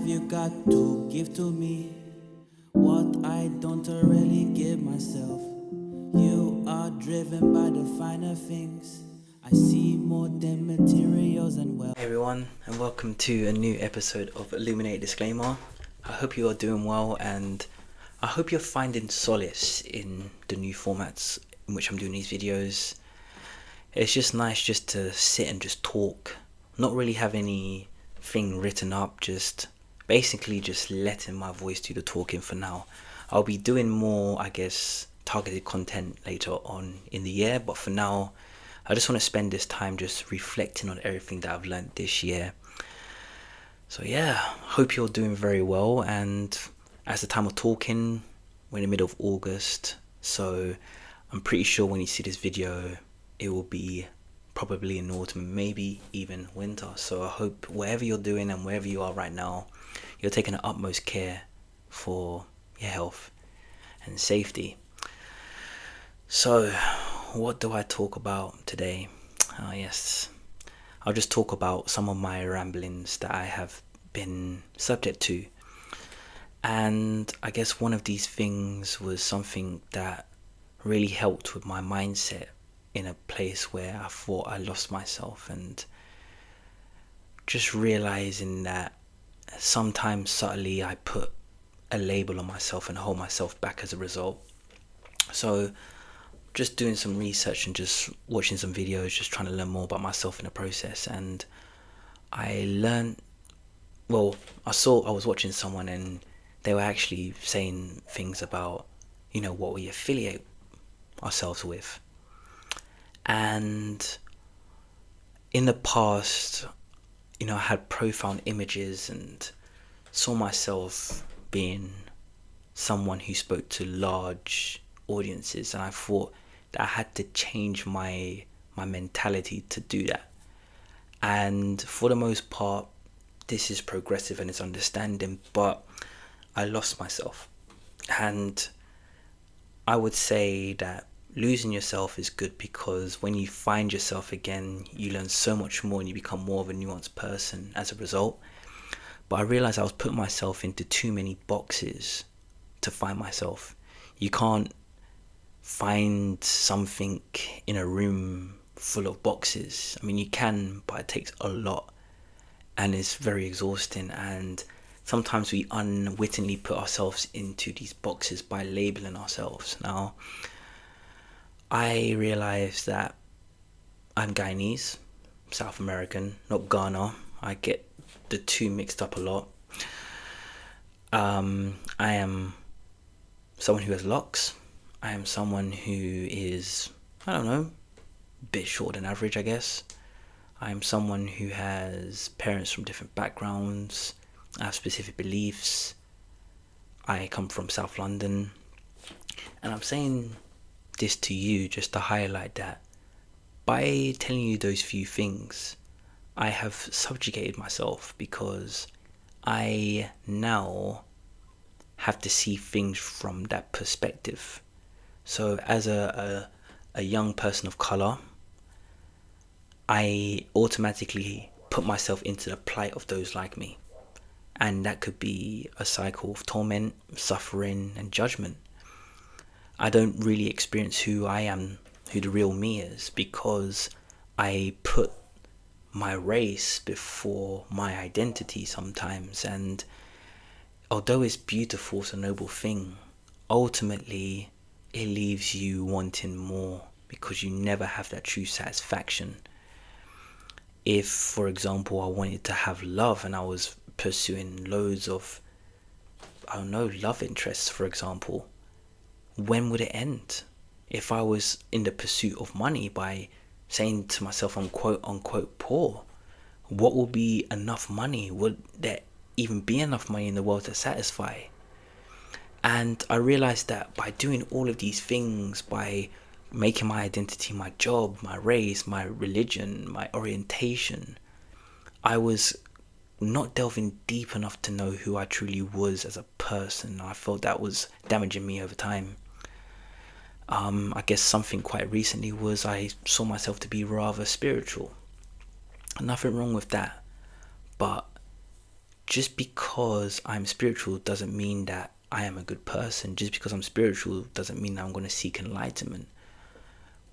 have you got to give to me? What I don't really give myself. You are driven by the finer things. I see more than materials and wealth. Hey everyone, and welcome to a new episode of Illuminate Disclaimer. I hope you are doing well, and I hope you're finding solace in the new formats in which I'm doing these videos. It's just nice just to sit and just talk, not really have anything written up, just basically just letting my voice do the talking for now. I'll be doing more, I guess, targeted content later on in the year, but for now I just want to spend this time just reflecting on everything that I've learned this year. So yeah, hope you're doing very well, and as the time of talking, we're in the middle of August, so I'm pretty sure when you see this video it will be probably in autumn, maybe even winter. So I hope wherever you're doing and wherever you are right now, you're taking the utmost care for your health and safety. So what do I talk about today? Yes, I'll just talk about some of my ramblings that I have been subject to. And I guess one of these things was something that really helped with my mindset in a place where I thought I lost myself, and just realizing that sometimes subtly I put a label on myself and hold myself back as a result. So just doing some research and just watching some videos, just trying to learn more about myself in the process. And I learned, I was watching someone and they were actually saying things about, what we affiliate ourselves with. And in the past, I had profound images and saw myself being someone who spoke to large audiences, and I thought that I had to change my mentality to do that. And for the most part, this is progressive and it's understanding, but I lost myself. And I would say that losing yourself is good, because when you find yourself again, you learn so much more and you become more of a nuanced person as a result. But I realized I was putting myself into too many boxes to find myself. You can't find something in a room full of boxes. I mean, you can, but it takes a lot and it's very exhausting. And sometimes we unwittingly put ourselves into these boxes by labeling ourselves. Now, I realized that I'm Guyanese, South American, not Ghana. I get the two mixed up a lot. I am someone who has locks. I am someone who is, a bit shorter than average, I guess. I am someone who has parents from different backgrounds. I have specific beliefs. I come from South London. And I'm saying this to you just to highlight that by telling you those few things, I have subjugated myself, because I now have to see things from that perspective. So as a young person of color, I automatically put myself into the plight of those like me. And that could be a cycle of torment, suffering, and judgment. I don't really experience who I am, who the real me is, because I put my race before my identity sometimes. And although it's beautiful, it's a noble thing, ultimately it leaves you wanting more, because you never have that true satisfaction. If, for example, I wanted to have love and I was pursuing loads of, love interests, for example, when would it end? If I was in the pursuit of money by saying to myself I'm quote unquote poor, what will be enough money? Would there even be enough money in the world to satisfy? And I realized that by doing all of these things, by making my identity my job, my race, my religion, my orientation, I was not delving deep enough to know who I truly was as a person. I felt that was damaging me over time. I guess something quite recently was I saw myself to be rather spiritual. Nothing wrong with that, but just because I'm spiritual doesn't mean that I am a good person. Just because I'm spiritual doesn't mean that I'm going to seek enlightenment.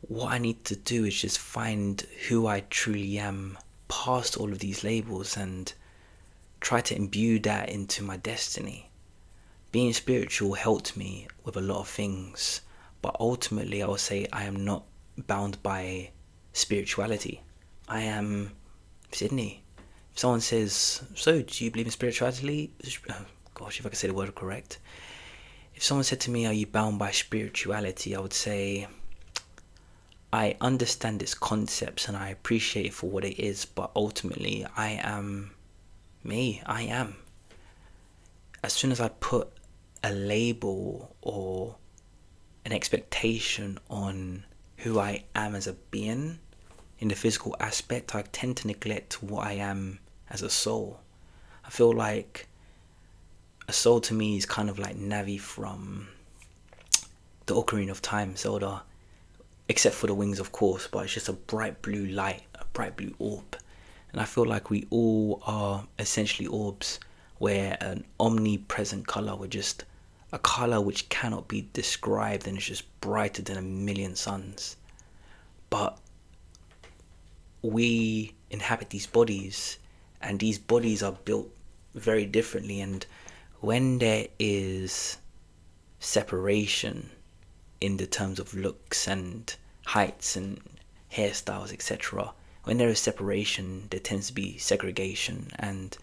What I need to do is just find who I truly am past all of these labels and try to imbue that into my destiny. Being spiritual helped me with a lot of things, but ultimately I will say I am not bound by spirituality. I am Sydney. If someone says, so do you believe in spirituality? Gosh, if I could say the word correct. If someone said to me, are you bound by spirituality? I would say, I understand its concepts and I appreciate it for what it is, but ultimately I am me. I am. As soon as I put a label or an expectation on who I am as a being in the physical aspect, I tend to neglect what I am as a soul. I feel like a soul to me is kind of like Navi from the Ocarina of Time, Zelda, except for the wings, of course, but it's just a bright blue light, a bright blue orb. And I feel like we all are essentially orbs. We're an omnipresent color. We're just a color which cannot be described, and it's just brighter than a million suns. But we inhabit these bodies, and these bodies are built very differently. And when there is separation in the terms of looks and heights and hairstyles, etc., when there is separation, there tends to be segregation, and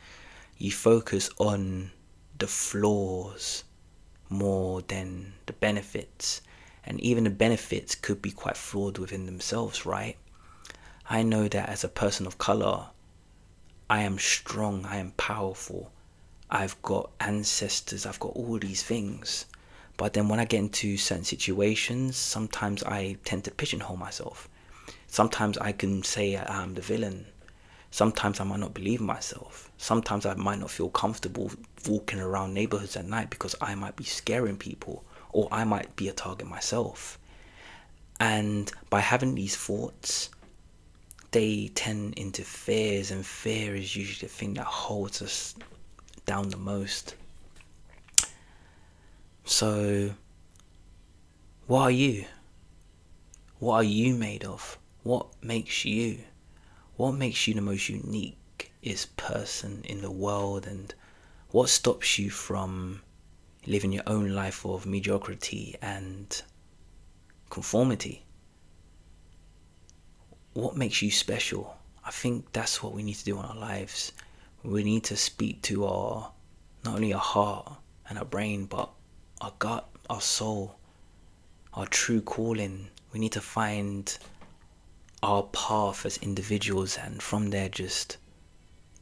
you focus on the flaws more than the benefits. And even the benefits could be quite flawed within themselves, right? I know that as a person of color, I am strong, I am powerful, I've got ancestors, I've got all these things. But then when I get into certain situations, sometimes I tend to pigeonhole myself. Sometimes I can say I'm the villain. Sometimes I might not believe myself. Sometimes I might not feel comfortable walking around neighborhoods at night because I might be scaring people, or I might be a target myself. And by having these thoughts, they tend into fears, and fear is usually the thing that holds us down the most. So, what are you? What are you made of? What makes you? What makes you the most unique person in the world, and what stops you from living your own life of mediocrity and conformity? What makes you special? I think that's what we need to do in our lives. We need to speak to our, not only our heart and our brain, but our gut, our soul, our true calling. We need to find our path as individuals, and from there just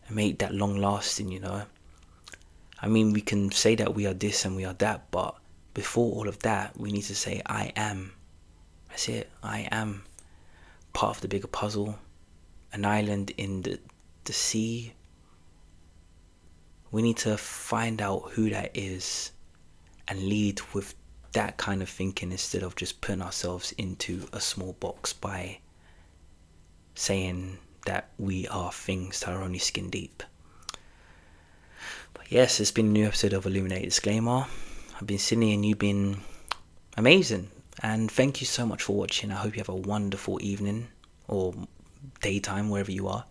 make that long lasting, you know. I mean, we can say that we are this and we are that, but before all of that, we need to say I am. That's it. I am part of the bigger puzzle, an island in the sea. We need to find out who that is and lead with that kind of thinking, instead of just putting ourselves into a small box by saying that we are things that are only skin deep. But yes, it's been a new episode of Illuminate Disclaimer. I've been Sydney and you've been amazing. And thank you so much for watching. I hope you have a wonderful evening or daytime, wherever you are.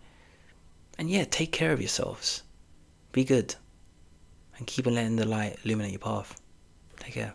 And yeah, take care of yourselves. Be good. And keep on letting the light illuminate your path. Take care.